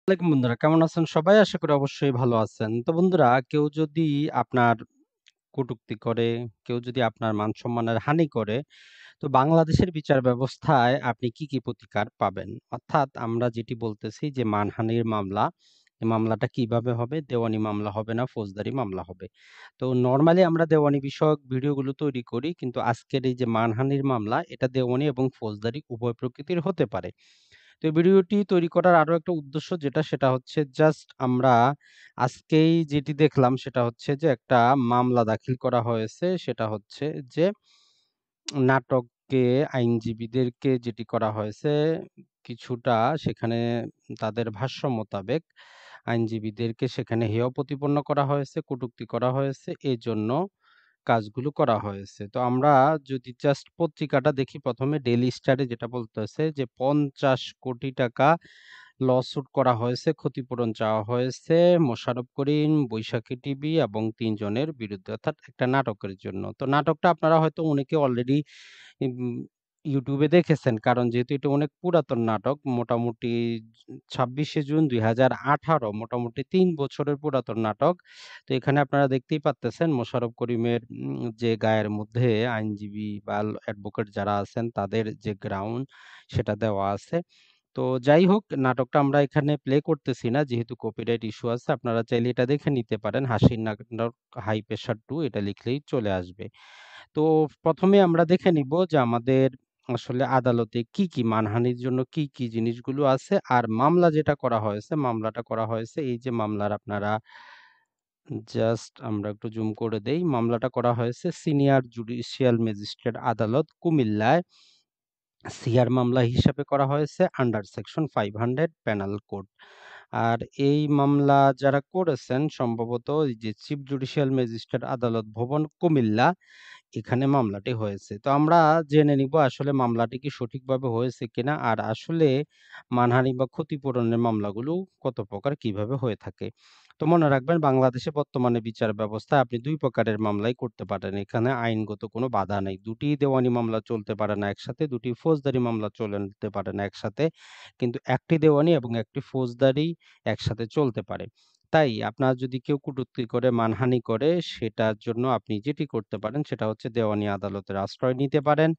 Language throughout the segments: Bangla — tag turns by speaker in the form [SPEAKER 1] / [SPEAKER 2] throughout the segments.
[SPEAKER 1] আসসালামু বন্ধুরা, কেমন আছেন সবাই? আশা করি অবশ্যই ভালো আছেন। তো বন্ধুরা, কেউ যদি আপনার কটূক্তি করে, কেউ যদি আপনার মান-সম্মানের হানি করে, তো বাংলাদেশের বিচার ব্যবস্থায় আপনি কি প্রতিকার পাবেন? অর্থাৎ আমরা যেটি বলতেছি যে মানহানির মামলা, এই মামলাটা কিভাবে হবে? দেওয়ানি মামলা হবে না ফৌজদারি মামলা হবে। তো নরমালি আমরা দেওয়ানি বিষয়ক ভিডিওগুলো তৈরি করি। কিন্তু আজকের এই যে মানহানির মামলা, এটা দেওয়ানি এবং ফৌজদারি উভয় প্রকৃতির হতে পারে। তো এই ভিডিওটি তৈরি করার আরো একটা উদ্দেশ্য সেটা হচ্ছে জাস্ট আমরা আজকেই যেটি দেখলাম সেটা হচ্ছে যে একটা মামলা দাখিল করা হয়েছে। সেটা হচ্ছে যে নাটকে আইনজীবীদেরকে যেটি করা হয়েছে কিছুটা সেখানে তাদের ভাষ্য মোতাবেক আইনজীবীদেরকে সেখানে হেয় প্রতিপন্ন করা হয়েছে, কটূক্তি করা হয়েছে। এজন্য কাজগুলো করা হয়েছে। তো আমরা যদি জাস্ট পত্রিকাটা দেখি ১ম এ ডেইলি স্টারে যেটা বলতেছে যে ৳৫০ কোটি লসুট করা হয়েছে, ক্ষতিপূরণ চাওয়া হয়েছে মোশাররফ করিম, বৈশাখী টিভি এবং ৩ জনের বিরুদ্ধে অর্থাৎ একটা নাটকের জন্য। তো নাটকটা আপনারা হয়তো অনেকে অলরেডি ইম YouTube এ দেখেছেন। কারণ যেহেতু এটা অনেক পুরাতন নাটক মোটামুটি ২৬শে জুন ২০১৮ মোটামুটি ৩ বছরের পুরাতন নাটক। তো এখানে আপনারা দেখতেই পারতেছেন মোশাররফ করিমের যে গায়ের মধ্যে আইনজীবী বা অ্যাডভোকেট যারা আছেন তাদের যে গ্রাউন্ড সেটা দেওয়া আছে। তো যাই হোক নাটকটা আমরা এখানে প্লে করতেছি না যেহেতু কপিরাইট ইস্যু আছে। আপনারা চাইলে এটা দেখে নিতে পারেন। হাসির নাটক হাই প্রেশার 2 এটা লিখলেই চলে আসবে। তো ১ম এ আমরা দেখে নিব যে আমাদের আসলে আদালতে কি মানহানির জন্য কি জিনিসগুলো আছে। আর মামলা যেটা করা হয়েছে, মামলাটা করা হয়েছে এই যে মামলার আপনারা জাস্ট আমরা একটু জুম করে দেই। মামলাটা করা হয়েছে সিনিয়র জুডিশিয়াল ম্যাজিস্ট্রেট আদালত কুমিল্লায়। সিআর মামলা হিসাবে করা হয়েছে আন্ডার সেকশন 500 পেনাল কোড। আর এই মামলা যারা করেছেন সম্ভবত এই যে চিফ জুডিশিয়াল ম্যাজিস্ট্রেট আদালত ভবন কুমিল্লা এখানে মামলাটি হয়েছে। তো আমরা জেনে নিব আসলে মামলাটি কি সঠিকভাবে হয়েছে কিনা আর আসলে মানহানি বা ক্ষতিপূরণের মামলাগুলো কত প্রকার কিভাবে হয়ে থাকে। তো মনে রাখবেন বাংলাদেশে বর্তমানে বিচার ব্যবস্থায় আপনি ২ প্রকারের মামলাই করতে পারেন। এখানে আইনগত কোনো বাধা নেই। ২ টি দেওয়ানি মামলা চলতে পারে না একসাথে, ২ টি ফৌজদারি মামলা চলতে পারে না একসাথে। কিন্তু ১ টি দেওয়ানি এবং ১ টি ফৌজদারি একসাথে চলতে পারে। তাই আপনার যদি কেউ কটূক্তি করে, মানহানি করে সেটার জন্য আপনি যেটি করতে পারেন সেটা হচ্ছে দেওয়ানি আদালতের আশ্রয় নিতে পারেন।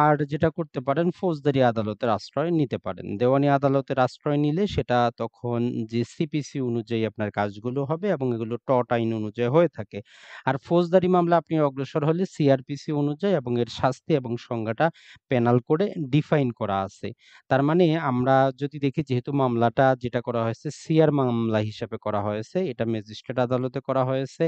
[SPEAKER 1] আর যেটা করতে পারেন ফৌজদারি আদালতের আশ্রয় নিতে পারেন। দেওয়ানি আদালতের আশ্রয় নিলে সেটা তখন যে সিপিসি অনুযায়ী আপনার কাজগুলো হবে এবং এগুলো টট আইন অনুযায়ী হয়ে থাকে। আর ফৌজদারি মামলা আপনি অগ্রসর হলে সিআরপিসি অনুযায়ী এবং এর শাস্তি এবং সংজ্ঞাটা পেনাল কোডে ডিফাইন করা আছে। তার মানে আমরা যদি দেখি যেহেতু মামলাটা যেটা করা হয়েছে সিআর মামলা হিসাবে করা হয়েছে, এটা ম্যাজিস্ট্রেট আদালতে করা হয়েছে।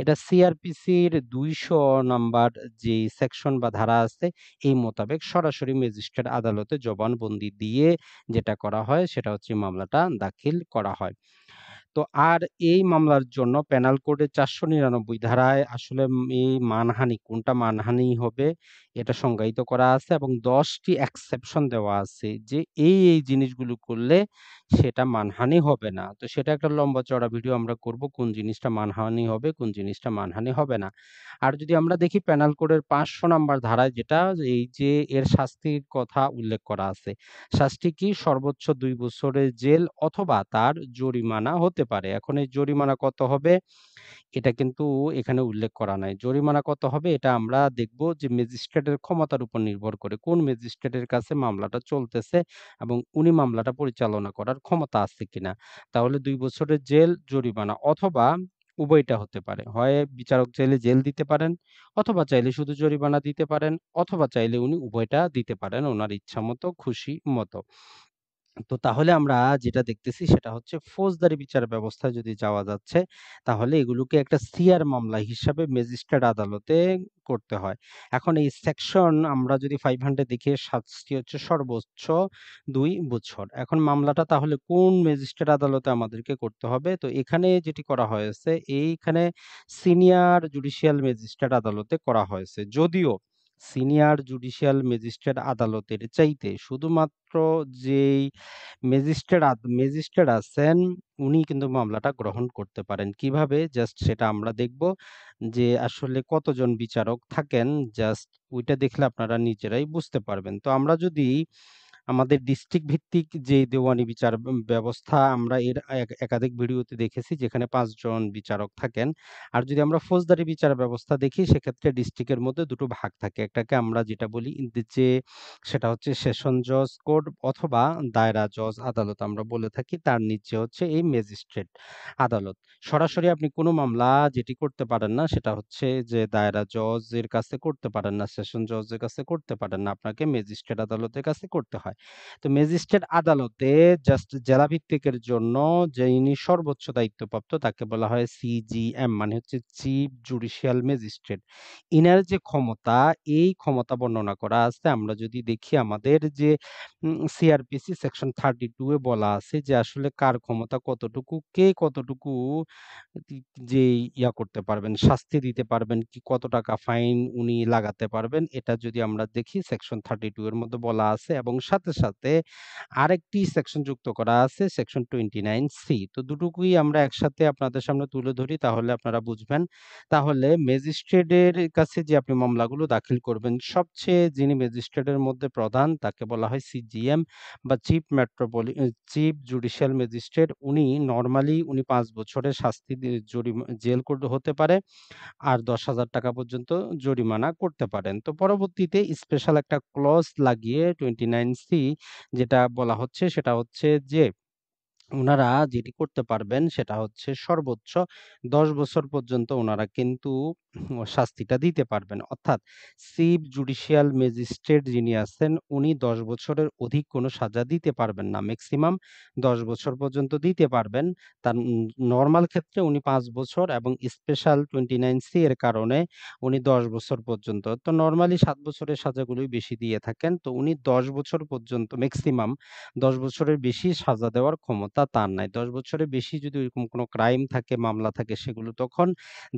[SPEAKER 1] এটা সিআরপিসির ২০০ নাম্বার যেই সেকশন বা ধারা আছে এই মোতাবেক সরাসরি ম্যাজিস্ট্রেট আদালতে জবানবন্দি দিয়ে যেটা করা হয় সেটা হচ্ছে মামলাটা দাখিল করা হয়। তো আর এই মামলার জন্য পেনাল কোডের ৪৯৯ ধারায় আসলে এই মানহানি কোনটা মানহানি হবে এটা সংজ্ঞায়িত করা আছে এবং ১০ টি এক্সেপশন দেওয়া আছে যে এই জিনিসগুলো করলে সেটা মানহানি হবে না। তো সেটা একটা লম্বা চওড়া ভিডিও আমরা করব কোন জিনিসটা মানহানি হবে, কোন জিনিসটা মানহানি হবে না। আর যদি আমরা দেখি পেনাল কোডের ৫০০ নাম্বার ধারায় যেটা এই যে এর শাস্তির কথা উল্লেখ করা আছে। শাস্তি কি? সর্বোচ্চ ২ বছরের জেল অথবা তার জরিমানা হতে পারে। এখন এই জরিমানা কত হবে? এটা কিন্তু এখানে উল্লেখ করা নাই। জরিমানা কত হবে? এটা আমরা দেখব যে ম্যাজিস্ট্রেটের ক্ষমতার উপর নির্ভর করে। কোন ম্যাজিস্ট্রেটের কাছে মামলাটা চলতেছে এবং উনি মামলাটা পরিচালনা করার ক্ষমতা আছে কিনা। তাহলে ২ বছরের জেল, জরিমানা অথবা উভয়টা হতে পারে। হয় বিচারক চাইলে জেল দিতে পারেন অথবা চাইলে শুধু জরিমানা দিতে পারেন অথবা চাইলে উনি উভয়টা দিতে পারেন উনার ইচ্ছামত, খুশি মতো। তো তাহলে আমরা যেটা দেখতেছি সেটা হচ্ছে ফৌজদারি বিচার ব্যবস্থায় যদি যাওয়া যাচ্ছে, তাহলে এগুলোকে একটা সিআর মামলা হিসাবে ম্যাজিস্ট্রেট আদালতে করতে হয়। এখন এই সেকশন আমরা যদি 500 দেখি শাস্তি হচ্ছে সর্বোচ্চ ২ বছর। এখন মামলাটা তাহলে কোন ম্যাজিস্ট্রেট আদালতে আমাদেরকে করতে হবে? তো এখানে যেটি করা হয়েছে এইখানে সিনিয়র জুডিশিয়াল ম্যাজিস্ট্রেট আদালতে করা হয়েছে। যদিও সিনিয়র জুডিশিয়াল ম্যাজিস্ট্রেট আদালতের চাইতে শুধুমাত্র যেই ম্যাজিস্ট্রেট আছেন উনি কিন্তু মামলাটা গ্রহণ করতে পারেন। কিভাবে? জাস্ট সেটা আমরা দেখব যে আসলে কতজন বিচারক থাকেন জাস্ট ওইটা দেখলে আপনারা নিজেরাই বুঝতে পারবেন। তো আমরা যদি আমাদের ডিস্ট্রিক্ট ভিত্তিক যে দেওয়ানি বিচার ব্যবস্থা আমরা এর একাধিক ভিডিওতে দেখেছি যেখানে ৫ জন বিচারক থাকেন। আর যদি আমরা ফৌজদারি বিচার ব্যবস্থা দেখি সেক্ষেত্রে ডিস্ট্রিক্টের মধ্যে ২ টো ভাগ থাকে। একটাকে আমরা যেটা বলি যে সেটা হচ্ছে সেশন জজ কোর্ট অথবা দায়রা জজ আদালত আমরা বলে থাকি। তার নিচে হচ্ছে এই ম্যাজিস্ট্রেট আদালত। সরাসরি আপনি কোনো মামলা যেটি করতে পারেন না সেটা হচ্ছে যে দায়রা জজের কাছে করতে পারেন না, সেশন জজের কাছে করতে পারেন না। আপনাকে ম্যাজিস্ট্রেট আদালতের কাছে করতে হয়। তো ম্যাজিস্ট্রেট আদালতে জাস্ট জেলাভিত্তিকের জন্য যিনি সর্বোচ্চ দায়িত্বপ্রাপ্ত তাকে বলা হয় সিজিএম, মানে হচ্ছে চিফ জুডিশিয়াল ম্যাজিস্ট্রেট। ইনার যে ক্ষমতা, এই ক্ষমতা বর্ণনা করা আছে। আমরা যদি দেখি আমাদের যে সিআরপিসি সেকশন 32 এ বলা আছে যে আসলে কার ক্ষমতা কতটুকু, কে কতটুকু তি যে করতে পারবেন, শাস্তি দিতে পারবেন, কি কত টাকা ফাইন উনি লাগাতে পারবেন, এটা যদি আমরা দেখি সেকশন 32 এর মধ্যে বলা আছে এবং সাথে আরেকটি সেকশন যুক্ত করা আছে সেকশন 29 সি। তো দুটোকুই আমরা একসাথে আপনাদের সামনে তুলে ধরি তাহলে আপনারা বুঝবেন। তাহলে ম্যাজিস্ট্রেটের কাছে যে আপনি মামলাগুলো দাখিল করবেন, সবচেয়ে যিনি ম্যাজিস্ট্রেটের মধ্যে প্রধান তাকে বলা হয় সিজিএম বা চিফ জুডিশিয়াল ম্যাজিস্ট্রেট। উনি নরমালি ৫ বছরের শাস্তি জেল হতে পারে আর ৳১০,০০০ পর্যন্ত জরিমানা করতে পারেন। তো পরবর্তীতে স্পেশাল একটা ক্লজ লাগিয়ে 29 সি যেটা বলা হচ্ছে সেটা হচ্ছে যে উনারা যেটি করতে পারবেন সেটা হচ্ছে সর্বোচ্চ ১০ বছর পর্যন্ত উনারা কিন্তু শাস্তিটা দিতে পারবেন। অর্থাৎ চিফ জুডিশিয়াল ম্যাজিস্ট্রেট যিনি আছেন উনি ১০ বছরের অধিক কোনো সাজা দিতে পারবেন না। মেক্সিমাম ১০ বছর পর্যন্ত দিতে পারবেন। তার নরমাল ক্ষেত্রে উনি ৫ বছর এবং স্পেশাল 29 সি এর কারণে উনি ১০ বছর পর্যন্ত। তো নরমালি ৭ বছরের সাজাগুলোই বেশি দিয়ে থাকেন। তো উনি ১০ বছর পর্যন্ত মেক্সিমাম ১০ বছরের বেশি সাজা দেওয়ার ক্ষমতা তার নাই। ১০ বছরের বেশি যদি ওইরকম কোনো ক্রাইম থাকে, মামলা থাকে সেগুলো তখন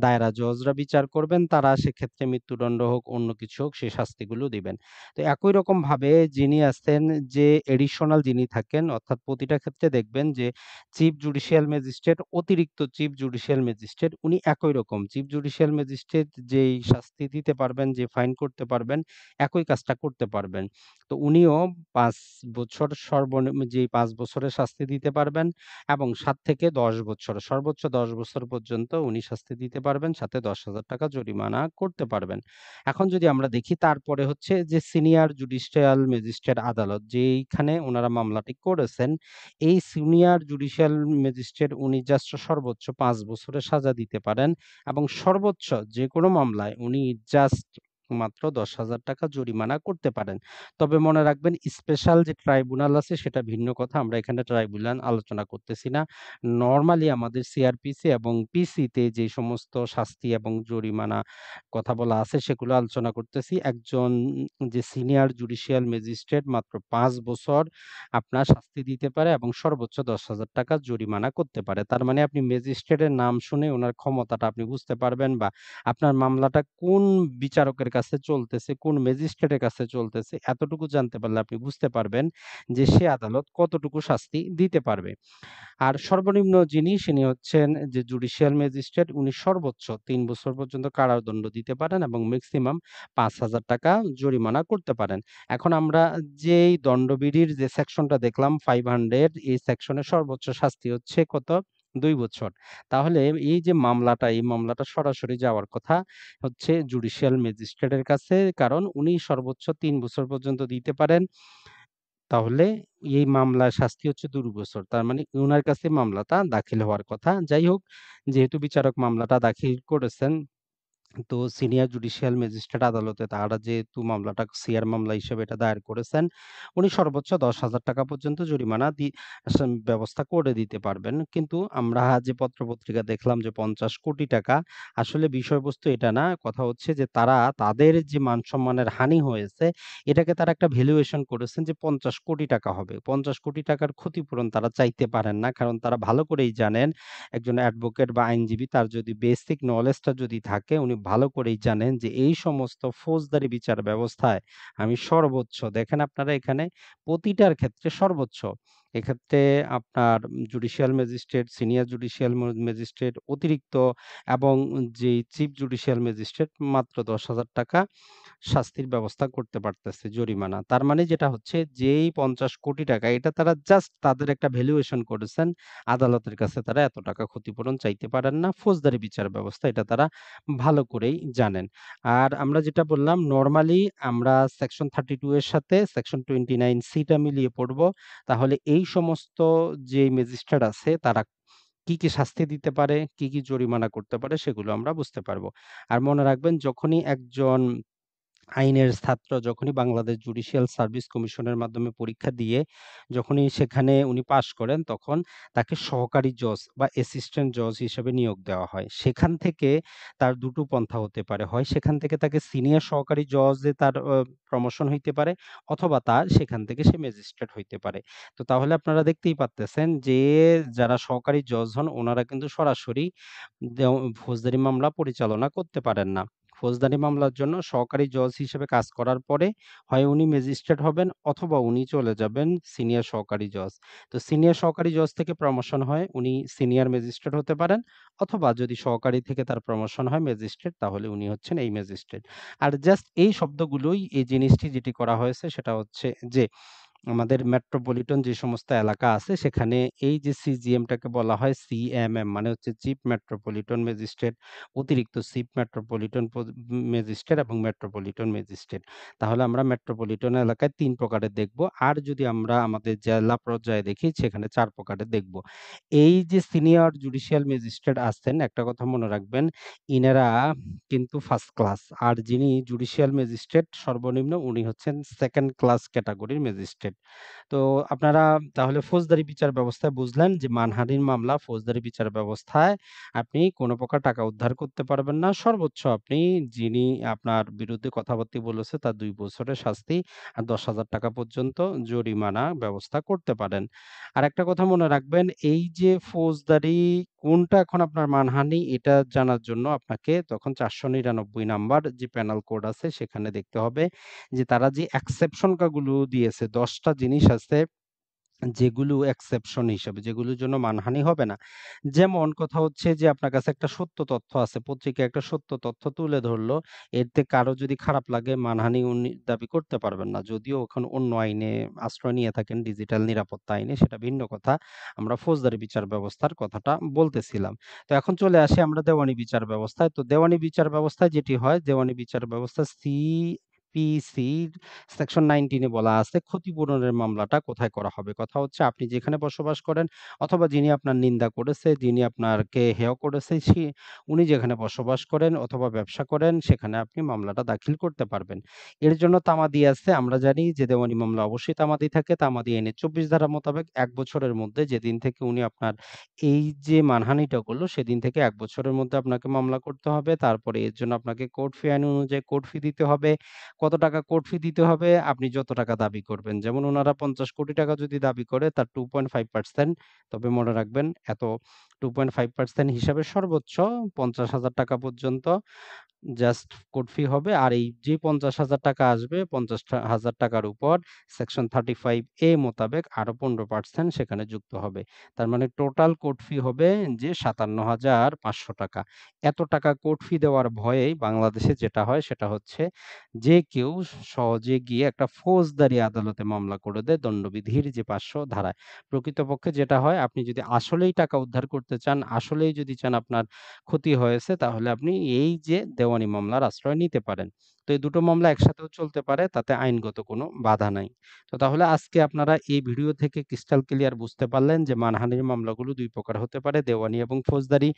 [SPEAKER 1] দায়রা জজরা বিচার করবেন। তারা সেক্ষেত্রে মৃত্যুদণ্ড হোক, অন্য কিছু হোক সেই শাস্তিগুলো দিবেন। তো একই রকমভাবে যিনি আছেন যে এডিশনাল যিনি থাকেন অর্থাৎ প্রতিটা ক্ষেত্রে দেখবেন যে চিফ জুডিশিয়াল ম্যাজিস্ট্রেট, অতিরিক্ত চিফ জুডিশিয়াল ম্যাজিস্ট্রেট উনি একই রকম। চিফ জুডিশিয়াল ম্যাজিস্ট্রেট যেই শাস্তি দিতে পারবেন, যে ফাইন করতে পারবেন, একই কাজটা করতে পারবেন। তো উনিও ৫ বছর যেই ৫ বছরের শাস্তি দিতে পারবেন এবং ৭ থেকে ১০ বছর, সর্বোচ্চ ১০ বছর পর্যন্ত উনি শাস্তি দিতে পারবেন, সাথে ৳১০,০০০ জরিমানা করতে পারবেন। এখন যদি আমরা দেখি তারপরে হচ্ছে যে সিনিয়র জুডিশিয়াল ম্যাজিস্ট্রেট আদালত যেইখানে উনারা মামলাটি করেছেন, এই সিনিয়র জুডিশিয়াল ম্যাজিস্ট্রেট উনি জাস্ট সর্বোচ্চ ৫ বছরের সাজা দিতে পারেন এবং সর্বোচ্চ যেকোনো মামলায় উনি জাস্ট মাত্র ৳১০,০০০ জরিমানা করতে পারেন। তবে মনে রাখবেন স্পেশাল যে ট্রাইব্যুনাল আছে সেটা ভিন্ন কথা। আমরা এখানে ট্রাইব্যুনাল আলোচনা করতেছি না। নরমালি আমাদের সিআরপিসি এবং পিসিতে যে সমস্ত শাস্তি এবং জরিমানা কথা বলা আছে সেগুলো আলোচনা করতেছি। একজন যে সিনিয়র জুডিশিয়াল ম্যাজিস্ট্রেট মাত্র ৫ বছর আপনার শাস্তি দিতে পারে এবং সর্বোচ্চ ৳১০,০০০ জরিমানা করতে পারে। তার মানে আপনি ম্যাজিস্ট্রেটের নাম শুনে উনার ক্ষমতাটা আপনি বুঝতে পারবেন বা আপনার মামলাটা কোন বিচারকের কাছে চলতেছে, কোন ম্যাজিস্ট্রেটের কাছে চলতেছে এতটুকু জানতে পারলে আপনি বুঝতে পারবেন যে সে আদালত কতটুকু শাস্তি দিতে পারবে। আর সর্বনিম্ন যিনি হচ্ছেন যে জুডিশিয়াল ম্যাজিস্ট্রেট উনি সর্বোচ্চ ৩ বছর পর্যন্ত কারাদণ্ড দিতে পারেন এবং মেক্সিমাম ৳৫,০০০ জরিমানা করতে পারেন। এখন আমরা যেই দণ্ডবিধির যে সেকশনটা দেখলাম 500 এই সেকশনের সর্বোচ্চ শাস্তি হচ্ছে কত? ২ বছর। তাহলে এই মামলাটা সরাসরি যাওয়ার কথা হচ্ছে জুডিশিয়াল ম্যাজিস্ট্রেটের কাছে। কারণ উনি সর্বোচ্চ ৩ বছর পর্যন্ত দিতে পারেন। তাহলে এই মামলার শাস্তি হচ্ছে ২ বছর। তার মানে উনার কাছে মামলাটা দাখিল হওয়ার কথা। যাই হোক, যেহেতু বিচারক মামলাটা দাখিল করেছেন তো সিনিয়র জুডিশিয়াল ম্যাজিস্ট্রেট আদালতে তারা যেহেতু মামলাটা সিআর মামলা হিসেবে এটা দায়ের করেছেন, উনি সর্বোচ্চ ৳১০,০০০ পর্যন্ত জরিমানা ব্যবস্থা করে দিতে পারবেন। কিন্তু আমরা যে পত্রপত্রিকা দেখলাম যে ৳৫০,০০,০০,০০০ আসলে বিষয়বস্তু এটা না। কথা হচ্ছে যে তারা তাদের যে মান-সম্মানের হানি হয়েছে, এটাকে তারা একটা ভ্যালুয়েশন করেছেন যে ৳৫০,০০,০০,০০০ হবে। ৳৫০,০০,০০,০০০ ক্ষতিপূরণ তারা চাইতে পারেন না। কারণ তারা ভালো করেই জানেন একজন অ্যাডভোকেট বা আইনজীবী তার যদি বেসিক নলেজটা যদি থাকে উনি ভালো করেই জানেন যে এই সমস্ত ফৌজদারি বিচার ব্যবস্থায় আমি সর্বোচ্চ দেখেন আপনারা এখানে প্রতিটার ক্ষেত্রে সর্বোচ্চ। এক্ষেত্রে আপনার judicial magistrate, senior judicial magistrate, অতিরিক্ত এবং যেই চিফ জুডিশিয়াল ম্যাজিস্ট্রেট মাত্র ৳১০,০০০ শাস্তির ব্যবস্থা করতে পারতেছে, জরিমানা। তার মানে যেটা হচ্ছে যেই ৫০ কোটি টাকা এটা তারা জাস্ট তাদের একটা ভ্যালুয়েশন করেছেন। আদালতের কাছে তারা এত টাকা ক্ষতিপূরণ চাইতে পারেন না। ফৌজদারি বিচার ব্যবস্থা এটা তারা ভালো করেই জানেন। আর আমরা যেটা বললাম নরমালি আমরা সেকশন 32 এর সাথে সেকশন 29 সি টা মিলিয়ে পড়ব। তাহলে এই সমস্ত যে ম্যাজিস্ট্রেট আছে তারা কি শাস্তি দিতে পারে, কি জরিমানা করতে পারে সেগুলো আমরা বুঝতে পারব। আর মনে রাখবেন যখনই একজন আইনের ছাত্র যখনই বাংলাদেশ জুডিশিয়াল সার্ভিস কমিশনের মাধ্যমে পরীক্ষা দিয়ে যখনই সেখানে উনি পাস করেন তখন তাকে সহকারী জজ বা অ্যাসিস্ট্যান্ট জজ হিসেবে নিয়োগ দেওয়া হয়। সেখান থেকে তার দুটো পন্থা হতে পারে। হয় সেখান থেকে তাকে সিনিয়র সহকারী জজে তার প্রমোশন হইতে পারে অথবা তার সেখান থেকে সে ম্যাজিস্ট্রেট হইতে পারে। তো তাহলে আপনারা দেখতেই পারতেছেন যে যারা সহকারী জজ হন ওনারা কিন্তু সরাসরি ফৌজদারি মামলা পরিচালনা করতে পারেন না। ফৌজদারি মামলার জন্য সহকারী জজ হিসেবে কাজ করার পরে হয় উনি ম্যাজিস্ট্রেট হবেন অথবা উনি চলে যাবেন সিনিয়র সহকারী জজ। তো সিনিয়র সহকারী জজ থেকে প্রমোশন হয় উনি সিনিয়র ম্যাজিস্ট্রেট হতে পারেন অথবা যদি সহকারী থেকে তার প্রমোশন হয় ম্যাজিস্ট্রেট তাহলে উনি হচ্ছেন এই ম্যাজিস্ট্রেট। আর জাস্ট এই শব্দগুলোই এই জিনিসটি যেটি করা হয়েছে সেটা হচ্ছে যে আমাদের মেট্রোপলিটন যে সমস্ত এলাকা আছে সেখানে এই যে সিজিএমটাকে বলা হয় সিএমএম মানে হচ্ছে চিফ মেট্রোপলিটন ম্যাজিস্ট্রেট, অতিরিক্ত চিফ মেট্রোপলিটন ম্যাজিস্ট্রেট এবং মেট্রোপলিটন ম্যাজিস্ট্রেট। তাহলে আমরা মেট্রোপলিটন এলাকায় ৩ প্রকারের দেখব। আর যদি আমরা আমাদের জেলা পর্যায়ে দেখি সেখানে ৪ প্রকারের দেখব। এই যে সিনিয়র জুডিশিয়াল ম্যাজিস্ট্রেট আছেন একটা কথা মনে রাখবেন, ইনারা কিন্তু ফার্স্ট ক্লাস। আর যিনি জুডিশিয়াল ম্যাজিস্ট্রেট সর্বনিম্ন উনি হচ্ছেন সেকেন্ড ক্লাস ক্যাটেগরির ম্যাজিস্ট্রেট। তো আপনারা তাহলে ফৌজদারি বিচার ব্যবস্থায় বুঝলেন যে মানহানির মামলা ফৌজদারি বিচার ব্যবস্থায় আপনি কোনো প্রকার টাকা উদ্ধার করতে পারবেন না। সর্বোচ্চ আপনি যিনি আপনার বিরুদ্ধে কথাবার্তা বলেছে তার ২ বছরের শাস্তি আর ৳১০,০০০ পর্যন্ত জরিমানা ব্যবস্থা করতে পারেন। আরেকটা কথা মনে রাখবেন এই যে ফৌজদারি কোনটা এখন আপনার মানহানি এটা জানার জন্য আপনাকে তখন ৪৯৯ নাম্বার যে প্যানাল কোড আছে সেখানে দেখতে হবে যে তারা যে এক্সেপশন গুলো দিয়েছে ১০ টা জিনিস আছে যেগুলো এক্সেপশন হিসাবে, যেগুলোর জন্য মানহানি হবে না। যেমন কথা হচ্ছে যে আপনার কাছে একটা সত্য তথ্য আছে, পত্রিকায় একটা সত্য তথ্য তুলে ধরলো। এতে কারো যদি খারাপ লাগে মানহানি উনি দাবি করতে পারবেন না। যদিও এখন অন্য আইনে আশ্রয় নিয়ে থাকেন ডিজিটাল নিরাপত্তা আইনে সেটা ভিন্ন কথা। আমরা ফৌজদারি বিচার ব্যবস্থার কথাটা বলতেছিলাম। তো এখন চলে আসি আমরা দেওয়ানি বিচার ব্যবস্থায়। তো দেওয়ানি বিচার ব্যবস্থায় যেটি হয়, দেওয়ানি বিচার ব্যবস্থা সিপিসির সেকশন 19 এ বলা আছে ক্ষতিপূরণের মামলাটা কোথায় করা হবে? কথা হচ্ছে আপনি যেখানে বসবাস করেন অথবা যিনি আপনার নিন্দা করেছে, যিনি আপনাকে হেয় করেছে উনি যেখানে বসবাস করেন অথবা ব্যবসা করেন সেখানে আপনি মামলাটা দাখিল করতে পারবেন। এর জন্য তামাদি আছে। আমরা জানি যে দেওয়ানি মামলা অবশ্যই তামাদি থাকে। তামাদি আইনের ২৪ ধারা মোতাবেক ১ বছরের মধ্যে যেদিন থেকে উনি আপনার এই যে মানহানিটা করল সেদিন থেকে ১ বছরের মধ্যে আপনাকে মামলা করতে হবে। তারপরে এর জন্য আপনাকে কোর্ট ফি আইন অনুযায়ী কোর্ট ফি দিতে হবে। কত টাকা কোর্ট ফি দিতে হবে? আপনি যত টাকা দাবি করবেন। যেমন উনারা ৫০ কোটি টাকা যদি দাবি করে তার 2.5% তবে মনে রাখবেন এত 2.5% হিসাবে সর্বোচ্চ ৳৫০,০০০ পর্যন্ত জাস্ট কোর্ট ফি হবে। আর এই যে ৳৫০,০০০ আসবে ৳৫০,০০০ উপর সেকশন 35 এ মোতাবেক আরো 15% সেখানে যুক্ত হবে। তার মানে টোটাল কোর্ট ফি হবে যে ৳৫৭,৫০০। এত টাকা কোর্ট ফি দেওয়ার ভয়েই বাংলাদেশে যেটা হয় সেটা হচ্ছে যে কেউ সহজে গিয়ে একটা ফৌজদারি আদালতে মামলা করে দেয় দণ্ডবিধির যে ৫০০ ধারায়। প্রকৃতপক্ষে যেটা হয় আপনি যদি আসলেই টাকা উদ্ধার করতে চান, আসলেই যদি চান আপনার ক্ষতি হয়েছে তাহলে আপনি এই যে দেওয়ানি মামলার আশ্রয় নিতে পারেন। তো এই দুটো মামলা একসাথেও চলতে পারে তাতে আইনগত কোনো বাধা নাই। তো তাহলে আজকে আপনারা এই ভিডিও থেকে ক্রিস্টাল ক্লিয়ার বুঝতে পারলেন যে মানহানির মামলাগুলো ২ প্রকার হতে পারে দেওয়ানি এবং ফৌজদারি।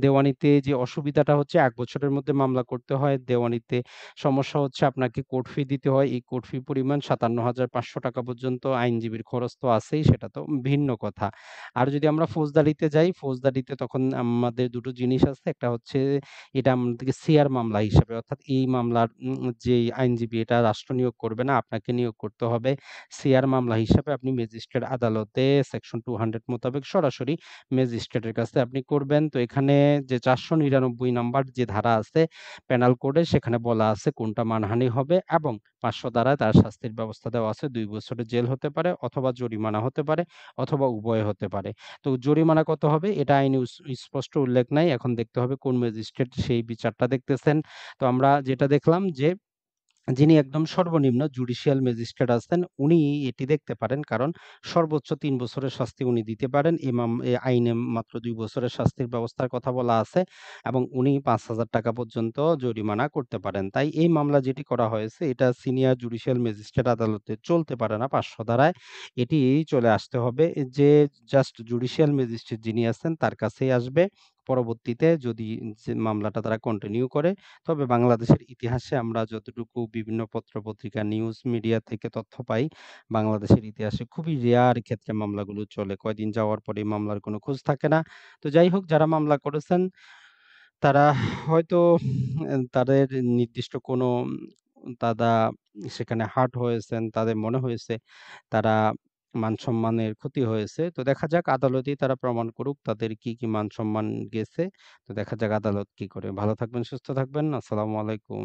[SPEAKER 1] দেওয়ানিতে যে অসুবিধাটা হচ্ছে ১ বছরের মধ্যে মামলা করতে হয়। দেওয়ানিতে সমস্যা হচ্ছে আপনাকে কোর্ট ফি দিতে হয়। এই কোর্ট ফি পরিমাণ ৳৫৭,৫০০ পর্যন্ত আইনজীবীর খরচ তো আছেই সেটা তো ভিন্ন কথা। আর যদি আমরা ফৌজদারিতে যাই, ফৌজদারিতে তখন আমাদের ২ টো জিনিস আছে। একটা হচ্ছে এটা আমাদেরকে সিআর মামলা হিসাবে অর্থাৎ এই মামলার যেই আইনজীবী এটা রাষ্ট্র নিয়োগ করবে না, আপনাকে নিয়োগ করতে হবে। সিআর মামলা হিসাবে আপনি ম্যাজিস্ট্রেট আদালতে সেকশন 200 মোতাবেক সরাসরি ম্যাজিস্ট্রেটের কাছে আপনি করবেন। তো এখানে যে ৪৯৯ নাম্বার যে ধারা আছে পেনাল কোডে সেখানে বলা আছে কোনটা মানহানি হবে এবং ৫০০ ধারায় তার শাস্তির ব্যবস্থা দেওয়া আছে। ২ বছরের জেল হতে পারে অথবা জরিমানা হতে পারে অথবা উভয় হতে পারে। তো জরিমানা কত হবে এটা আইনে স্পষ্ট উল্লেখ নাই। এখন দেখতে হবে কোন ম্যাজিস্ট্রেট সেই বিচারটা দেখতেছেন। তো আমরা যেটা দেখলাম যে যিনি একদম সর্বনিম্ন জুডিশিয়াল ম্যাজিস্ট্রেট আছেন, উনি এটি দেখতে পারেন। কারণ সর্বোচ্চ ৩ বছরের শাস্তি উনি দিতে পারেন। এ আইনে মাত্র ২ বছরের শাস্তির ব্যবস্থার কথা বলা আছে এবং উনি ৳৫,০০০ পর্যন্ত জরিমানা করতে পারেন। তাই এই মামলা যেটি করা হয়েছে, এটা সিনিয়র জুডিশিয়াল ম্যাজিস্ট্রেট আদালতে চলতে পারে না ৫০০ ধারায়। এটি চলে আসতে হবে যে জাস্ট জুডিশিয়াল ম্যাজিস্ট্রেট যিনি আছেন তার কাছেই আসবে। পরবর্তীতে যদি যে মামলাটা তারা কন্টিনিউ করে, তবে বাংলাদেশের ইতিহাসে আমরা যতটুকু বিভিন্ন পত্র-পত্রিকা, নিউজ মিডিয়া থেকে তথ্য পাই, বাংলাদেশের ইতিহাসে খুবই রেয়ার ক্ষেত্রে মামলাগুলো চলে। কয়দিন যাওয়ার পরে এই মামলার কোনো খোঁজ থাকে না। তো যাই হোক, যারা মামলা করেছেন তারা হয়তো তাদের নির্দিষ্ট কোনো তারা সেখানে হার্ট হয়েছেন, তাদের মনে হয়েছে তারা মান-সম্মানের ক্ষতি হয়েছে। তো দেখা যাক আদালতেই তারা প্রমাণ করুক তাদের কি মান-সম্মান গেছে। তো দেখা যাক আদালত কি করে। ভালো থাকবেন, সুস্থ থাকবেন। আসসালামু আলাইকুম।